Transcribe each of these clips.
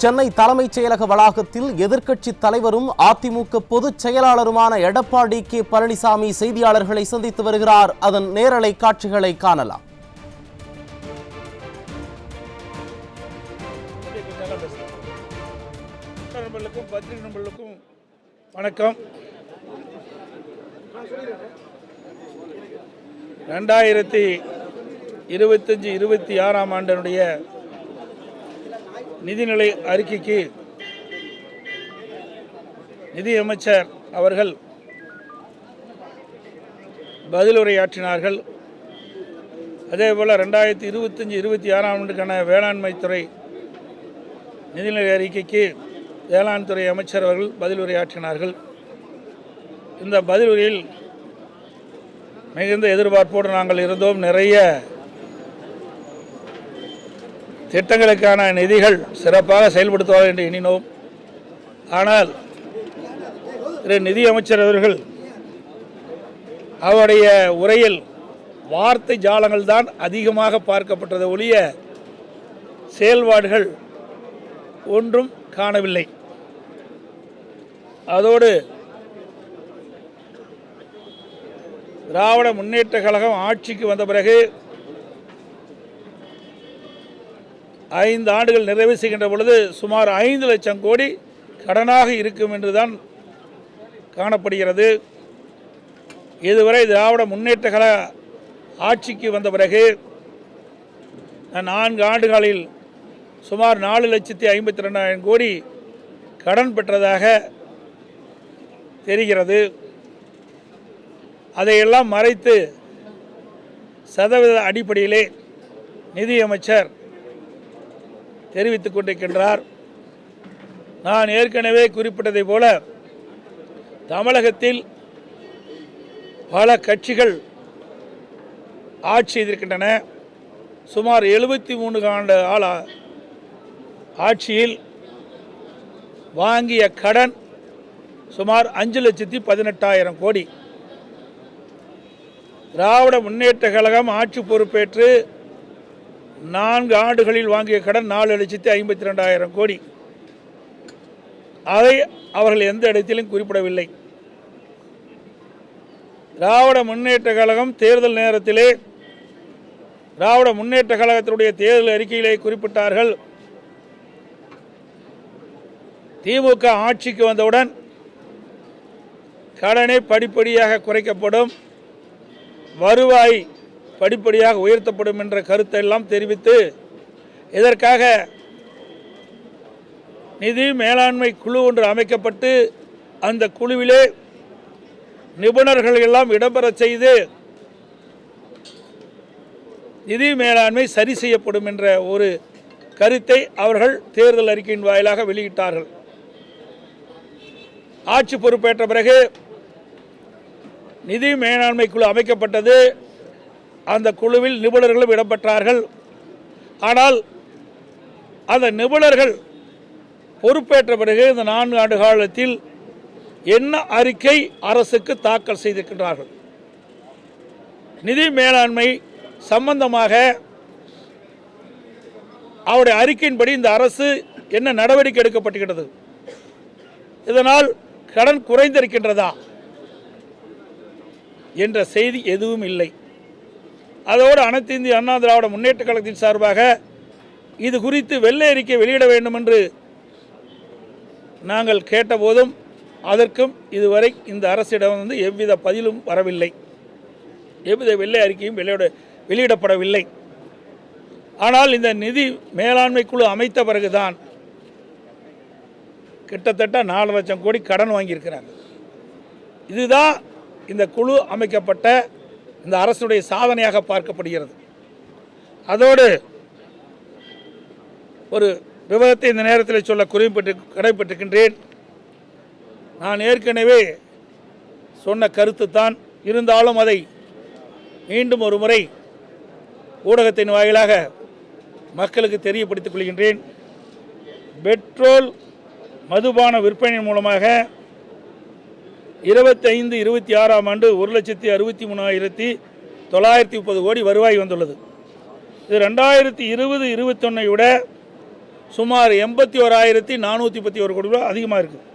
சென்னை தலைமைச் செயலக வளாகத்தில் எதிர்க்கட்சி தலைவரும் அதிமுக பொதுச் செயலாளருமான எடப்பாடி கே பழனிசாமி செய்தியாளர்களை சந்தித்து வருகிறார். அதன் நேரலை காட்சிகளை காணலாம். வணக்கம். 2025-26 ஆண்டினுடைய நிதிநிலை அறிக்கைக்கு நிதியமைச்சர் அவர்கள் பதிலுரையாற்றினார்கள். அதேபோல் 2025-26 ஆண்டுக்கான வேளாண்மை துறை நிதிநிலை அறிக்கைக்கு வேளாண் துறை அமைச்சர் அவர்கள் பதிலுரையாற்றினார்கள். இந்த பதிலுரையில் மிகுந்த எதிர்பார்ப்போடு நாங்கள் இருந்தோம். நிறைய திட்டங்களுக்கான நிதிகள் சிறப்பாக செயல்படுத்துவார்கள் என்று எண்ணினோம். ஆனால் நிதியமைச்சர் அவர்கள் அவருடைய உரையில் வார்த்தை ஜாலங்கள் தான் அதிகமாக பார்க்கப்பட்டது ஒழிய செயல்பாடுகள் ஒன்றும் காணவில்லை. அதோடு திராவிட முன்னேற்ற கழகம் ஆட்சிக்கு வந்த பிறகு 5 ஆண்டுகள் நிறைவு செய்கின்ற பொழுது சுமார் 5 லட்சம் கோடி கடனாக இருக்கும் என்றுதான் காணப்படுகிறது. இதுவரை திராவிட முன்னேற்ற கழக ஆட்சிக்கு வந்த பிறகு 4 ஆண்டுகளில் சுமார் 4,52,000 கோடி கடன் பெற்றதாக தெரிகிறது. அதையெல்லாம் மறைத்து சதவீத அடிப்படையிலே நிதியமைச்சர் தெரிவித்துக் கொண்டிருக்கின்றார். நான் ஏற்கனவே குறிப்பிட்டதை போல தமிழகத்தில் பல கட்சிகள் ஆட்சி செய்திருக்கின்றன. சுமார் 73 ஆண்டு ஆட்சியில் வாங்கிய கடன் சுமார் 5,18,000 கோடி. திராவிட முன்னேற்ற கழகம் ஆட்சி பொறுப்பேற்று 4 ஆண்டுகளில் வாங்கிய கடன் 4,52,000 கோடி. அதை அவர்கள் எந்த இடத்திலும் குறிப்பிடவில்லை. திராவிட முன்னேற்ற கழகம் தேர்தல் நேரத்திலே திராவிட முன்னேற்ற கழகத்தினுடைய தேர்தல் அறிக்கையிலே குறிப்பிட்டார்கள், திமுக ஆட்சிக்கு வந்தவுடன் கடனை படிப்படியாக குறைக்கப்படும், வருவாய் படிப்படியாக உயர்த்தப்படும் என்ற கருத்தை எல்லாம் தெரிவித்து இதற்காக நிதி மேலாண்மை குழு ஒன்று அமைக்கப்பட்டு அந்த குழுவிலே நிபுணர்கள் எல்லாம் இடம்பெற செய்து நிதி மேலாண்மை சரி செய்யப்படும் என்ற ஒரு கருத்தை அவர்கள் தேர்தல் அறிக்கையின் வாயிலாக வெளியிட்டார்கள். ஆட்சி பொறுப்பேற்ற பிறகு நிதி மேலாண்மை குழு அமைக்கப்பட்டது. அந்த குழுவில் நிபுணர்களும் இடம்பெற்றார்கள். ஆனால் அந்த நிபுணர்கள் பொறுப்பேற்ற பிறகு இந்த 4 ஆண்டு காலத்தில் என்ன அறிக்கை அரசுக்கு தாக்கல் செய்திருக்கின்றார்கள், நிதி மேலாண்மை சம்பந்தமாக அவருடைய அறிக்கையின்படி இந்த அரசு என்ன நடவடிக்கை எடுக்கப்பட்டுகிறது, இதனால் கடன் குறைந்திருக்கின்றதா என்ற செய்தி எதுவும் இல்லை. அதோடு அனைத்து இந்திய அண்ணா திராவிட முன்னேற்ற கழகத்தின் சார்பாக இது குறித்து வெள்ளை அறிக்கை வெளியிட வேண்டும் என்று நாங்கள் கேட்டபோதும் அதற்கும் இதுவரை இந்த அரசிடம் எவ்வித பதிலும் வரவில்லை, எவ்வித வெள்ளை அறிக்கையும் வெளியிடப்படவில்லை. ஆனால் இந்த நிதி மேலாண்மை குழு அமைத்த பிறகுதான் கிட்டத்தட்ட 4 லட்சம் கோடி கடன் வாங்கியிருக்கிறாங்க. இதுதான் இந்த குழு அமைக்கப்பட்ட இந்த அரசுடைய சாதனையாக பார்க்கப்படுகிறது. அதோடு ஒரு விவரத்தை இந்த நேரத்தில் சொல்ல கடைப்பட்டிருக்கின்றேன். நான் ஏற்கனவே சொன்ன கருத்து தான், இருந்தாலும் அதை மீண்டும் ஒரு முறை ஊடகத்தின் வாயிலாக மக்களுக்கு தெரியப்படுத்திக் கொள்கின்றேன். பெட்ரோல் மதுபான விற்பனை மூலமாக 25-26 ஆண்டு 1,63,930 கோடி வருவாய் வந்துள்ளது. இது 2020-21 விட சுமார் 81,431 கோடி ரூபாய் அதிகமாக இருக்குது.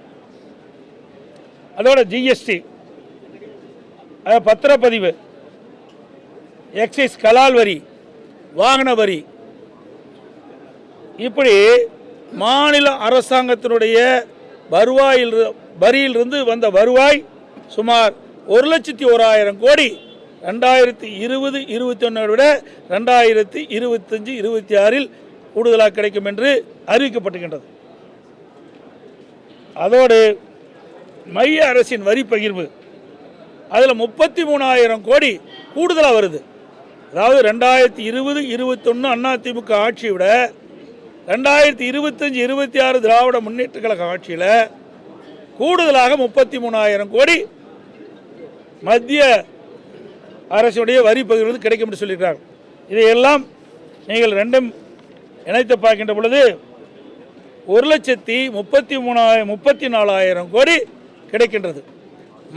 அதோட ஜிஎஸ்டி, பத்திரப்பதிவு, எக்ஸைஸ் கலால் வரி, வாகன வரி, இப்படி மாநில அரசாங்கத்தினுடைய வரியிலிருந்து வந்த வருவாய் சுமார் 1,01,000 கோடி 2020-21 விட 2025-26 கூடுதலாக கிடைக்கும் என்று அறிவிக்கப்பட்டுகின்றது. அதோடு மைய அரசின் வரி பகிர்வு அதில் 33,000 கோடி கூடுதலாக வருது. அதாவது 2020-21 அதிமுக ஆட்சியை விட 2025-26 திராவிட முன்னேற்ற கழக ஆட்சியில் கூடுதலாக 33,000 கோடி மத்திய அரசுடைய வரி பகிர்வு கிடைக்கும் என்று சொல்லியிருக்கிறார். இதையெல்லாம் நீங்கள் ரெண்டும் இணைத்து பார்க்கின்ற பொழுது 1,34,000 கோடி கிடைக்கின்றது.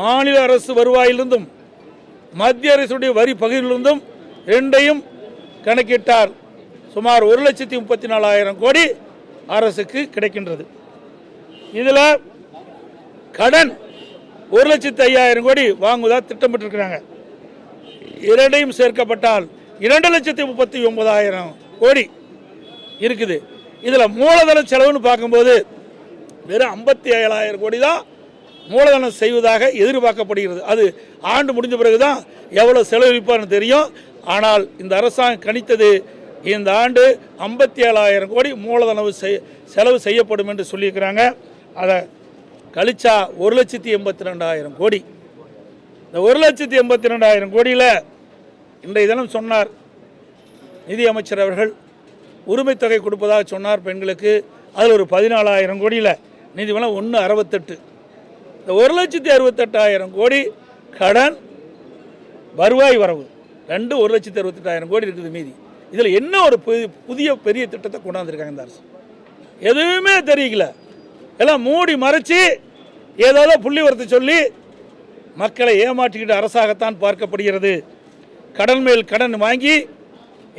மாநில அரசு வருவாயிலிருந்தும் மத்திய அரசுடைய வரி பகிர்விலிருந்தும் இரண்டையும் கணக்கிட்டார் சுமார் 1,34,000 கோடி அரசுக்கு கிடைக்கின்றது. இதில் கடன் 1,05,000 கோடி வாங்குவதா திட்டமிட்டிருக்கிறாங்க. இரண்டையும் சேர்க்கப்பட்டால் 2,39,000 கோடி இருக்குது. இதில் மூலதன செலவுன்னு பார்க்கும்போது வெறும் 57,000 கோடி தான் மூலதனம் செய்வதாக எதிர்பார்க்கப்படுகிறது. அது ஆண்டு முடிஞ்ச பிறகு தான் எவ்வளோ செலவழிப்பார்னு தெரியும். ஆனால் இந்த அரசாங்கம் கணித்தது இந்த ஆண்டு 57,000 கோடி மூலதன செலவு செய்யப்படும் என்று சொல்லியிருக்கிறாங்க. அதை கழிச்சா 1,82,000 கோடி. இந்த 1,82,000 கோடியில் இன்றைய தினம் சொன்னார் நிதியமைச்சர் அவர்கள் உரிமை தொகை கொடுப்பதாக சொன்னார் பெண்களுக்கு. அதில் ஒரு 14,000 கோடியில் நிதி வளம் 1,68. இந்த 1,68,000 கோடி கடன் வருவாய் வரவு ரெண்டு 1,68,000 கோடி இருக்குது மீதி. இதில் என்ன ஒரு புதிய பெரிய திட்டத்தை கொண்டாந்துருக்காங்க இந்த அரசு? எதுவுமே தெரியல. எல்லாம் மூடி மறைச்சி ஏதாவது புள்ளி வரத்தை சொல்லி மக்களை ஏமாற்றிக்கிட்டு அரசாகத்தான் பார்க்கப்படுகிறது. கடன் மேல் கடன் வாங்கி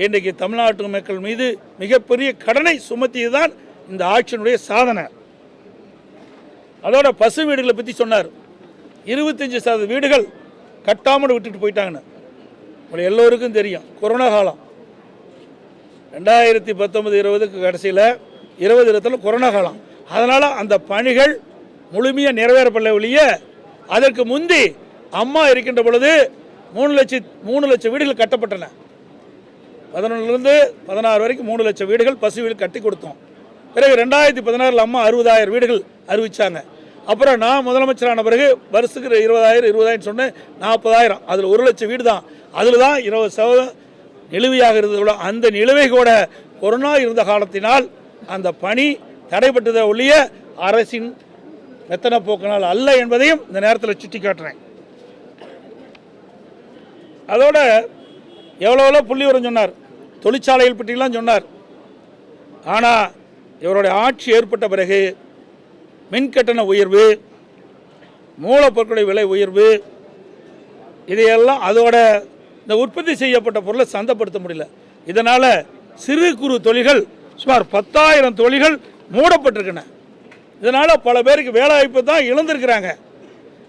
இன்றைக்கு தமிழ்நாட்டு மக்கள் மீது மிகப்பெரிய கடனை சுமத்தியதுதான் இந்த ஆட்சியினுடைய சாதனை. அதோட பசு வீடுகளை பற்றி சொன்னார். 25% வீடுகள் கட்டாமல் விட்டுட்டு போயிட்டாங்கன்னு உங்களுக்கு எல்லோருக்கும் தெரியும். கொரோனா காலம் 2019-20 கடைசியில் 2020 கொரோனா காலம். அதனால் அந்த பணிகள் முழுமையாக நிறைவேறப்படல ஒழிய அதற்கு முந்தி அம்மா இருக்கின்ற பொழுது 3 லட்சம் வீடுகள் கட்டப்பட்டன. 11லிருந்து 16 வரைக்கும் 3 லட்சம் வீடுகள் பசு வீடு கட்டி கொடுத்தோம். பிறகு 2016 அம்மா 60,000 வீடுகள் அறிவித்தாங்க. அப்புறம் நான் முதலமைச்சரான பிறகு வருஷத்துக்கு 20,000 சொன்னேன், 40,000. அதில் 1 லட்சம் வீடு தான். அதில் தான் 20% நிலுவையாக இருந்தது. அந்த நிலுவை கூட கொரோனா இருந்த காலத்தினால் அந்த பணி தடைப்பட்டதை ஒழிய அரசின் மெத்தன போக்கினால் அல்ல என்பதையும் இந்த நேரத்தில் சுட்டி காட்டுறேன். அதோட எவ்வளோ புள்ளி வரும் சொன்னார், தொழிற்சாலைகள் பற்றிலாம் சொன்னார். ஆனால் இவருடைய ஆட்சி ஏற்பட்ட பிறகு மின்கட்டண உயர்வு, மூலப்பொருட்களுடைய விலை உயர்வு, இதையெல்லாம் அதோட இந்த உற்பத்தி செய்யப்பட்ட பொருளை சந்தைப்படுத்த முடியல. இதனால் சிறு குறு தொழில்கள் சுமார் 10,000 தொழில்கள் மூடப்பட்டிருக்கின்றன. இதனால் பல பேருக்கு வேலைவாய்ப்பு தான் இழந்திருக்கிறாங்க.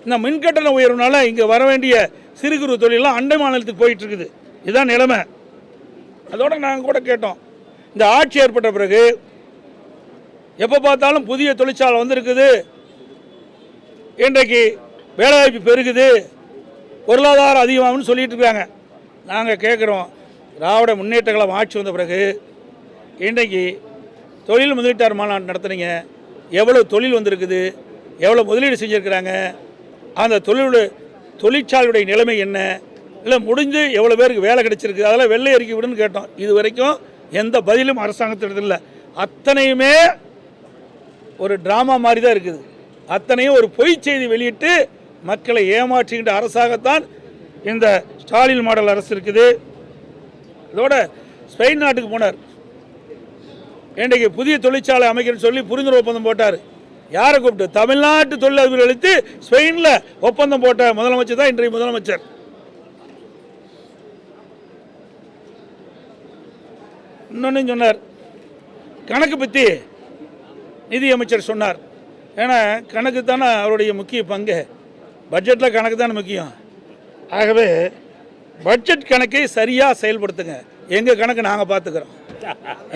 இந்த மின்கட்டண உயர்வுனால இங்கே வர வேண்டிய சிறு குறு தொழிலாம் அண்டை மாநிலத்துக்கு போயிட்டு இருக்குது. இதுதான் நிலைமை. அதோட நாங்கள் கூட கேட்டோம், இந்த ஆட்சி ஏற்பட்ட பிறகு எப்போ பார்த்தாலும் புதிய தொழிற்சாலை வந்திருக்குது, இன்றைக்கு வேலைவாய்ப்பு பெருகுது, பொருளாதாரம் அதிகமாகும்னு சொல்லிட்டு இருக்காங்க. நாங்கள் கேட்குறோம், திராவிட முன்னேற்ற கழகம் ஆட்சி வந்த பிறகு இன்றைக்கு தொழில் முதலீட்டாளர் மாநாடு நடத்துனீங்க, எவ்வளோ தொழில் வந்திருக்குது, எவ்வளோ முதலீடு செஞ்சுருக்கிறாங்க, அந்த தொழிற்சாலையுடைய நிலைமை என்ன, இல்லை முடிஞ்சு எவ்வளோ பேருக்கு வேலை கிடைச்சிருக்கு, அதெல்லாம் வெள்ளை அறிக்கை விடுன்னு கேட்டோம். இது வரைக்கும் எந்த பதிலும் அரசாங்கத்திடத்தில் இல்லை. அத்தனையுமே ஒரு ட்ராமா மாதிரி தான் இருக்குது. அத்தனையும் ஒரு பொய் செய்தி வெளியிட்டு மக்களை ஏமாற்றுகின்ற அரசாகத்தான் இந்த ஸ்டாலின் மாடல் அரசு இருக்குது. இதோட ஸ்பெயின் நாட்டுக்கு போனார். இன்றைக்கு புதிய தொழிற்சாலை அமைக்கிறேன்னு சொல்லி புரிந்துணர்வு ஒப்பந்தம் போட்டார். யாரை கூப்பிட்டு? தமிழ்நாட்டு தொழிலதிபர்கள் அளித்து ஸ்பெயினில் ஒப்பந்தம் போட்ட முதலமைச்சர் தான் இன்றைய முதலமைச்சர். இன்னொன்னு சொன்னார், கணக்கு பற்றி நிதியமைச்சர் சொன்னார். ஏன்னா கணக்கு தானே அவருடைய முக்கிய பங்கு, பட்ஜெட்டில் கணக்கு தானே முக்கியம். ஆகவே பட்ஜெட் கணக்கை சரியாக செயல்படுத்துங்க. எங்கள் கணக்கு நாங்கள் பார்த்துக்கிறோம்.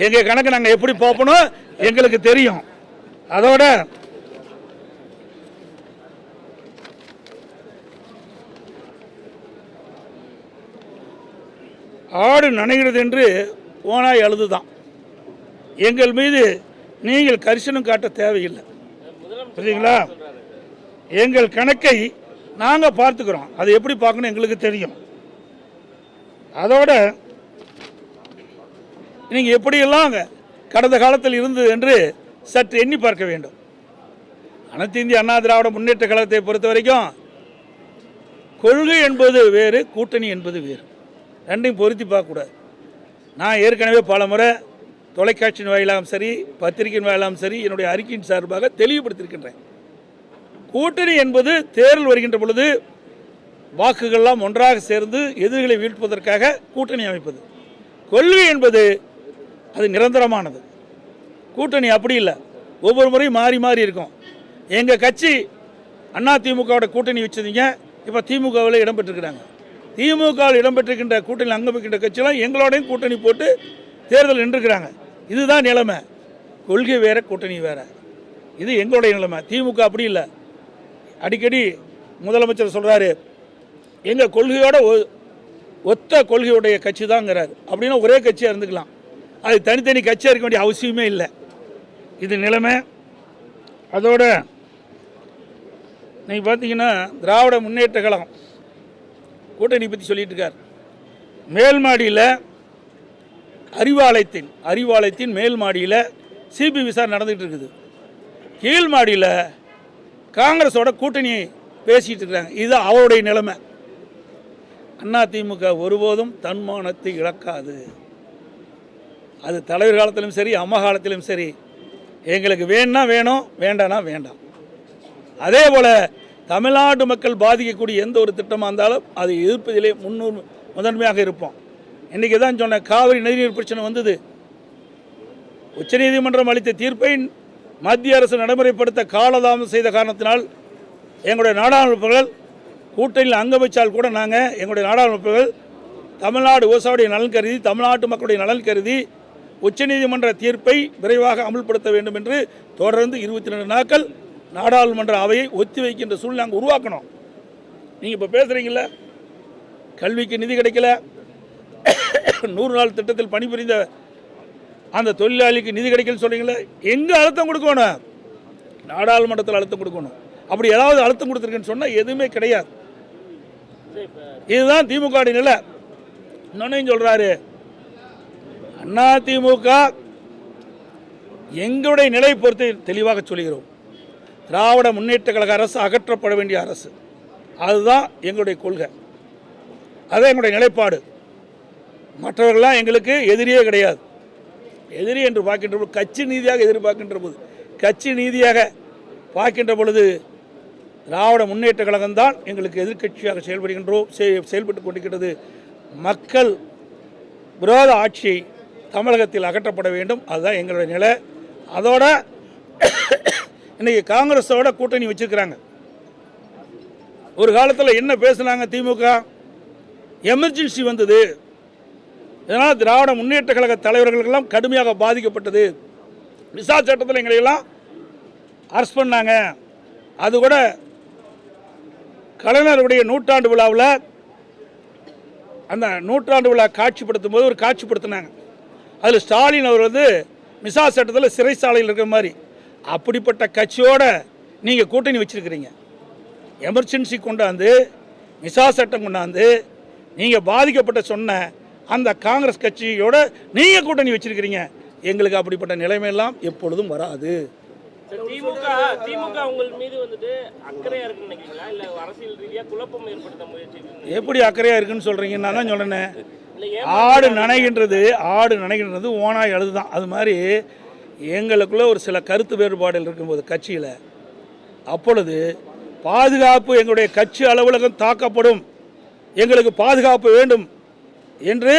எங்கள் கணக்கு நாங்கள் எப்படி பார்ப்போம் எங்களுக்கு தெரியும். அதோட ஆடு நனைகிறது என்று ஓனாய் அழுதுதான். எங்கள் மீது நீங்கள் கரிசனம் காட்ட தேவையில்லை, புரியுங்களா? எங்கள் கணக்கை நாங்கள் பார்த்துக்கிறோம். அதை எப்படி பார்க்கணும் எங்களுக்கு தெரியும். அதோட நீங்கள் எப்படியெல்லாம் கடந்த காலத்தில் இருந்தது என்று சற்று எண்ணி பார்க்க வேண்டும். அனைத்து இந்திய அண்ணா திராவிட முன்னேற்ற கழகத்தை பொறுத்த வரைக்கும் கொள்கை என்பது வேறு, கூட்டணி என்பது வேறு. ரெண்டையும் பொருத்தி பார்க்கக்கூடாது. நான் ஏற்கனவே பல முறை தொலைக்காட்சியின் வாயிலாகவும் சரி, பத்திரிகையின் வாயிலாகவும் சரி, என்னுடைய அறிக்கையின் சார்பாக தெளிவுபடுத்தியிருக்கின்றேன். கூட்டணி என்பது தேர்தல் வருகின்ற பொழுது வாக்குகள்லாம் ஒன்றாக சேர்ந்து எதிரிகளை வீழ்ப்பதற்காக கூட்டணி அமைப்பது. கொள்கை என்பது அது நிரந்தரமானது. கூட்டணி அப்படி இல்லை, ஒவ்வொரு முறையும் மாறி மாறி இருக்கும். எங்கள் கட்சி அதிமுகவோட கூட்டணி வச்சதுங்க, இப்போ திமுகவில் இடம்பெற்றிருக்கிறாங்க. திமுகவில் இடம்பெற்றிருக்கின்ற கூட்டணியில் அங்கம் வைக்கின்ற கட்சியெல்லாம் எங்களோடையும் கூட்டணி போட்டு தேர்தல் நின்றுக்கிறாங்க. இதுதான் நிலைமை. கொள்கை வேற, கூட்டணி வேற. இது எங்களுடைய நிலைமை. திமுக அப்படி இல்லை. அடிக்கடி முதலமைச்சர் சொல்கிறாரு, எங்கள் கொள்கையோட ஒத்த கொள்கையுடைய கட்சி தாங்கிறாரு. அப்படின்னா ஒரே கட்சியாக இருந்துக்கலாம், அது தனித்தனி கட்சியாக இருக்க வேண்டிய அவசியமே இல்லை. இது நிலைமை. அதோட நீங்கள் பார்த்தீங்கன்னா திராவிட முன்னேற்ற கழகம் கூட்டணி பற்றி சொல்லிட்டு இருக்கார். மேல் மாடியில் அறிவாலயத்தின் மேல் மாடியில் சிபி விசாரணை நடந்துகிட்டு இருக்குது. கீழ் மாடியில் காங்கிரஸோட கூட்டணி பேசிகிட்டு இருக்கிறாங்க. இது அவருடைய நிலைமை. அதிமுக ஒருபோதும் தன்மானத்தை இழக்காது. அது தலைவர் காலத்திலும் சரி, அம்மா காலத்திலும் சரி, எங்களுக்கு வேணும்னா வேணும், வேண்டானா வேண்டாம். அதே போல் தமிழ்நாட்டு மக்கள் பாதிக்கக்கூடிய எந்த ஒரு திட்டமாக இருந்தாலும் அதை எதிர்ப்பதிலே முதன்மையாக இருப்போம். இன்றைக்கி தான் சொன்ன காவிரி நதிநீர் பிரச்சனை வந்தது. உச்சநீதிமன்றம் அளித்த தீர்ப்பை மத்திய அரசு நடைமுறைப்படுத்த காலதாமதம் செய்த காரணத்தினால் எங்களுடைய நாடாளுமன்றங்கள் கூட்டணியில் அங்கம் வச்சால் கூட நாங்கள் எங்களுடைய நாடாளுமன்றங்கள் தமிழ்நாடு விவசாயிகளுடைய நலன் கருதி, தமிழ்நாட்டு மக்களுடைய நலன் கருதி உச்சநீதிமன்ற தீர்ப்பை விரைவாக அமல்படுத்த வேண்டும் என்று தொடர்ந்து 22 நாட்கள் நாடாளுமன்ற அவையை ஒத்தி வைக்கின்ற சூழ்நிலை நாங்கள் உருவாக்கணும். நீங்கள் இப்போ பேசுகிறீங்கள, கல்விக்கு நிதி கிடைக்கல, 100 நாள் திட்டத்தில் பணிபுரிந்த அந்த தொழிலாளிக்கு நிதி கிடைக்கலன்னு சொல்கிறீங்களே, எங்கே அழுத்தம் கொடுக்கணும்? நாடாளுமன்றத்தில் அழுத்தம் கொடுக்கணும். அப்படி ஏதாவது அழுத்தம் கொடுத்துருக்குன்னு சொன்னால் எதுவுமே கிடையாது. இதுதான் திமுக நிலை. இன்னொன்னையும் சொல்கிறாரு, அதிமுக எங்களுடைய நிலை பொறுத்து தெளிவாக சொல்கிறோம். திராவிட முன்னேற்ற கழக அரசு அகற்றப்பட வேண்டிய அரசு. அதுதான் எங்களுடைய கொள்கை, அதுதான் எங்களுடைய நிலைப்பாடு. மற்றவர்கள்லாம் எங்களுக்கு எதிரியே கிடையாது. எதிரி என்று பார்க்கின்ற போது, கட்சி நீதியாக எதிர்பார்க்கின்ற போது, கட்சி நீதியாக பார்க்கின்ற பொழுது திராவிட முன்னேற்ற கழகம்தான் எங்களுக்கு எதிர்க்கட்சியாக செயல்பட்டு கொண்டிருக்கிறது. மக்கள் விரோத ஆட்சியை தமிழகத்தில் அகற்றப்பட வேண்டும். அதுதான் எங்களுடைய நிலை. அதோட இன்னைக்கு காங்கிரஸோட கூட்டணி வச்சிருக்கிறாங்க. ஒரு காலத்தில் என்ன பேசுனாங்க திமுக? எமர்ஜென்சி வந்தது, இதனால் திராவிட முன்னேற்ற கழக தலைவர்களுக்கெல்லாம் கடுமையாக பாதிக்கப்பட்டது. விசா சட்டத்தில் எங்களையெல்லாம் அரெஸ்ட் பண்ணாங்க. அது கூட கலைஞருடைய நூற்றாண்டு விழாவில் அந்த நூற்றாண்டு விழா காட்சிப்படுத்தும் போது ஒரு காட்சிப்படுத்தினாங்க. அதில் ஸ்டாலின் அவர் மிசா சட்டத்தில் சிறைச்சாலையில் இருக்கிற மாதிரி. அப்படிப்பட்ட கட்சியோட நீங்கள் கூட்டணி வச்சிருக்கிறீங்க. எமர்ஜென்சி கொண்டாந்து, மிசா சட்டம் கொண்டாந்து, நீங்கள் பாதிக்கப்பட்ட சொன்ன அந்த காங்கிரஸ் கட்சியோட நீங்கள் கூட்டணி வச்சிருக்கிறீங்க. எங்களுக்கு அப்படிப்பட்ட நிலைமையெல்லாம் எப்பொழுதும் வராது. திமுக உங்கள் மீது அக்கறையா இருக்குன்னு நினைக்கிறீங்களா, இல்ல அரசியல் ரீதியா குழப்பம் ஏற்படுத்த முயற்சி? எப்படி அக்கறையா இருக்குன்னு சொல்றீங்க? நான் தான் சொல்றேன், ஆடு நனைகின்றது ஓனாய் அழுதுதான். அது மாதிரி எங்களுக்குள்ள ஒரு சில கருத்து வேறுபாடுகள் இருக்கும்போது கட்சியில், அப்பொழுது பாதுகாப்பு, எங்களுடைய கட்சி அலுவலகம் தாக்கப்படும், எங்களுக்கு பாதுகாப்பு வேண்டும் என்று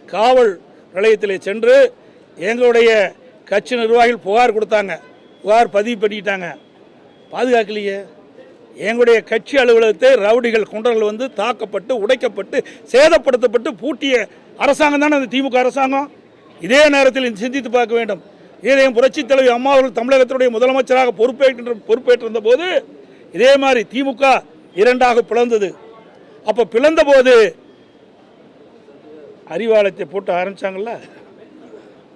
காவல் நிலையத்திலே சென்று எங்களுடைய கட்சி நிர்வாகிகள் புகார் கொடுத்தாங்க, புகார் பதிவு பண்ணிட்டாங்க, பாதுகாக்கலையே. எங்களுடைய கட்சி அலுவலகத்தை ரவுடிகள் குண்டர்கள் வந்து தாக்கப்பட்டு உடைக்கப்பட்டு சேதப்படுத்தப்பட்டு பூட்டிய அரசாங்கம் தானே அந்த திமுக அரசாங்கம். இதே நேரத்தில் சிந்தித்து பார்க்க வேண்டும். இதயம் புரட்சி தலைவி அம்மா அவர்கள் தமிழகத்தினுடைய முதலமைச்சராக பொறுப்பேற்றிருந்த போது இதே மாதிரி திமுக இரண்டாக பிளந்தது. அப்போ பிளந்த போது அறிவாலயத்தை போட்டு ஆரம்பிச்சாங்கல்ல,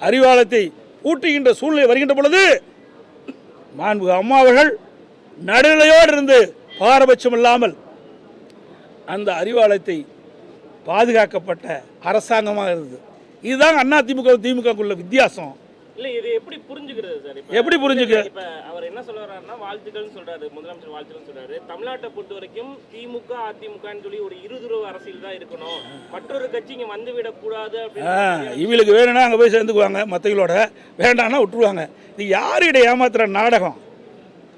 அறிவாலயத்தை பூட்டுகின்ற சூழ்நிலை வருகின்ற பொழுது மாண்புமிகு அம்மா அவர்கள் நடுநிலையோடு இருந்து பாரபட்சம் இல்லாமல் அந்த அறிவாலயத்தை பாதுகாக்கப்பட்ட அரசாங்கமாக இருந்தது. இதுதான் அண்ணா திமுகக்குள்ள வித்தியாசம். இல்ல இது எப்படி புரிஞ்சுக்கிறது சார்? எப்படி புரிஞ்சுக்க? இப்ப அவர் என்ன சொல்ல வர்றாருன்னா வாழ்த்துக்கள்னு சொல்றாரு, முதலமைச்சர் வாழ்த்துக்கள்னு சொல்றாரு. தமிழ்நாட்டை பொறுத்த வரைக்கும் திமுக அதிமுகன்னு சொல்லி ஒரு இருதுருவ அரசியல் தான் இருக்கணும், மற்றொரு கட்சி இங்க வந்து விடக்கூடாது அப்படின்னு. இவங்களுக்கு வேணும்னா அங்கே போய் சேர்ந்துக்குவாங்க, மற்றவங்களோட வேண்டாம்னா விட்டுருவாங்க. இது யாருடைய ஏமாத்துற நாடகம்?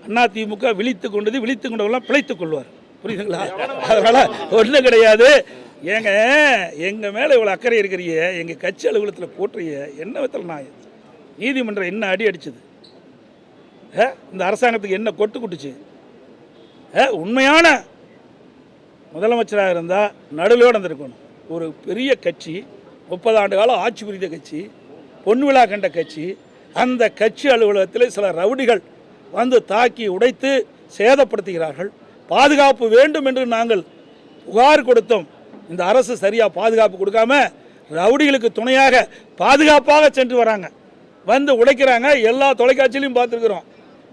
அண்ணா திமுக விழித்து கொண்டவெல்லாம் பிழைத்துக் கொள்வார். புரியுதுங்களா? அதனால ஒன்றும் கிடையாது. ஏங்க எங்க மேல இவ்வளவு அக்கறை இருக்கிறீங்க, எங்க கட்சி அலுவலகத்தில் போட்டுறீங்க, என்ன வித்தல் நான் நீதிமன்றம் என்ன அடி அடிச்சது? இந்த அரசாங்கத்துக்கு என்ன கொட்டு குட்டுச்சு? உண்மையான முதலமைச்சராக இருந்தால் நடுவிலோடு வந்திருக்கணும். ஒரு பெரிய கட்சி, 30 ஆண்டு காலம் ஆட்சி புரிந்த கட்சி, பொன் விழா கண்ட கட்சி, அந்த கட்சி அலுவலகத்தில் சில ரவுடிகள் வந்து தாக்கி உடைத்து சேதப்படுத்துகிறார்கள். பாதுகாப்பு வேண்டும் என்று நாங்கள் புகார் கொடுத்தோம். இந்த அரசு சரியாக பாதுகாப்பு கொடுக்காம ரவுடிகளுக்கு துணையாக பாதுகாப்பாக சென்று வராங்க, வந்து உடைக்கிறாங்க. எல்லா தொலைக்காட்சியிலையும் பார்த்துருக்குறோம்.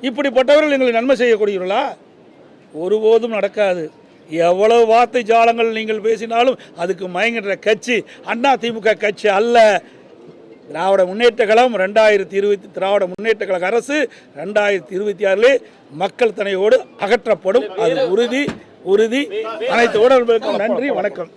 இப்படிப்பட்டவர்கள் எங்களுக்கு நன்மை செய்யக்கூடியவர்களா? ஒருபோதும் நடக்காது. எவ்வளவு வார்த்தை ஜாலங்கள் நீங்கள் பேசினாலும் அதுக்கு மயங்குகின்ற கட்சி அண்ணா திமுக கட்சி அல்ல. திராவிட முன்னேற்ற கழகம் 2020 திராவிட முன்னேற்ற கழக அரசு 2026 மக்கள் தனையோடு அகற்றப்படும். அது உறுதி. அனைத்து ஊடகங்களுக்கும் நன்றி, வணக்கம்.